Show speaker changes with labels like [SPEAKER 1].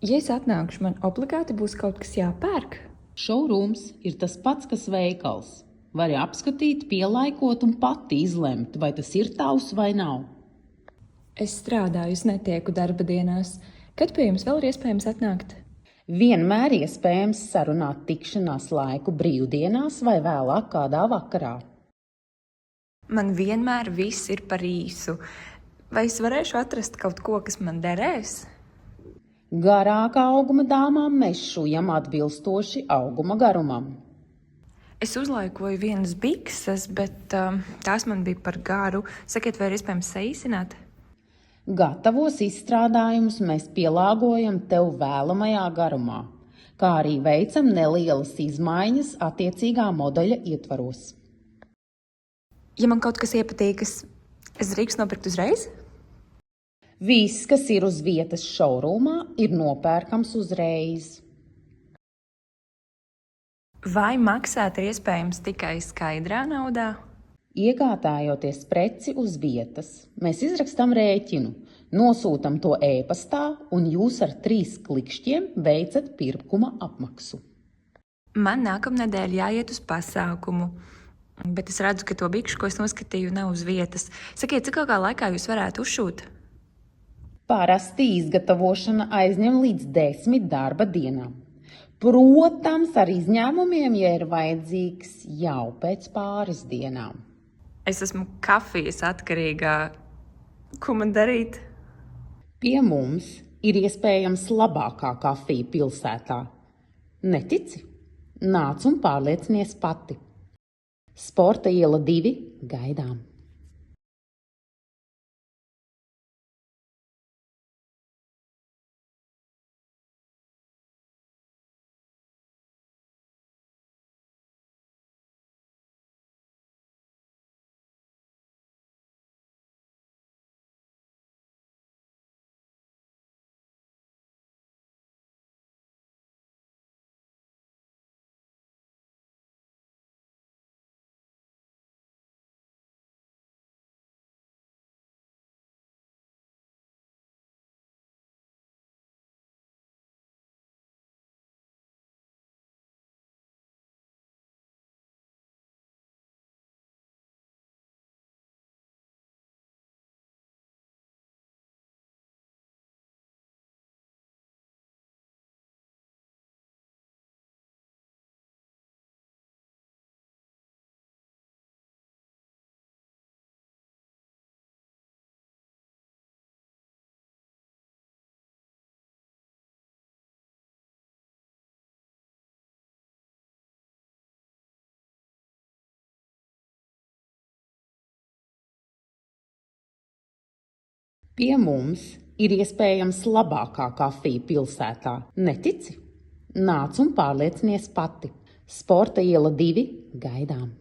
[SPEAKER 1] Ja es atnākšu, man obligāti būs kaut kas jāpērk.
[SPEAKER 2] Šourūms ir tas pats, kas veikals. Vari apskatīt, pielaikot un pati izlemt, vai tas ir tavs vai nav.
[SPEAKER 1] Es strādāju, es netieku darba dienās. Kad pie jums vēl ir iespējams atnākt?
[SPEAKER 2] Vienmēr iespējams sarunāt tikšanās laiku brīvdienās vai vēlāk kādā vakarā.
[SPEAKER 1] Man vienmēr viss ir par īsu. Vai es varēšu atrast kaut ko, kas man derēs?
[SPEAKER 2] Garāka auguma dāmām mēs šujam atbilstoši auguma garumam.
[SPEAKER 1] Es uzlaikoju vienas bikses, bet tās man bija par garu. Sakiet, vai ir iespējams saīsināt?
[SPEAKER 2] Gatavos izstrādājumus mēs pielāgojam tev vēlamajā garumā, kā arī veicam nelielas izmaiņas attiecīgā modeļa ietvaros.
[SPEAKER 1] Ja man kaut kas iepatīkas, es drīkstu nopirkt uzreiz?
[SPEAKER 2] Viss, kas ir uz vietas šourūmā, ir nopērkams uzreiz.
[SPEAKER 1] Vai maksāt ir iespējams tikai skaidrā naudā?
[SPEAKER 2] Iegādājoties preci uz vietas, mēs izrakstam rēķinu, nosūtam to e-pastā un jūs ar 3 klikšķiem veicat pirkuma apmaksu.
[SPEAKER 1] Man nākamnedēļ jāiet uz pasākumu, bet es redzu, ka to bikšu, ko es noskatīju, nav uz vietas. Sakiet, cik ilgā laikā jūs varētu uzšūt?
[SPEAKER 2] Parasti izgatavošana aizņem līdz 10 darba dienām. Protams, ar izņēmumiem, ja ir vajadzīgs jau pēc pāris dienām.
[SPEAKER 1] Es esmu kafijas atkarīgā. Ko man darīt?
[SPEAKER 2] Pie mums ir iespējams labākā kafija pilsētā. Netici? Nāc un pārliecinies pati. Sporta iela 2 gaidām. Pie mums ir iespējams labākā kafija pilsētā. Netici? Nāc un pārliecinies pati. Sporta iela 2 gaidām.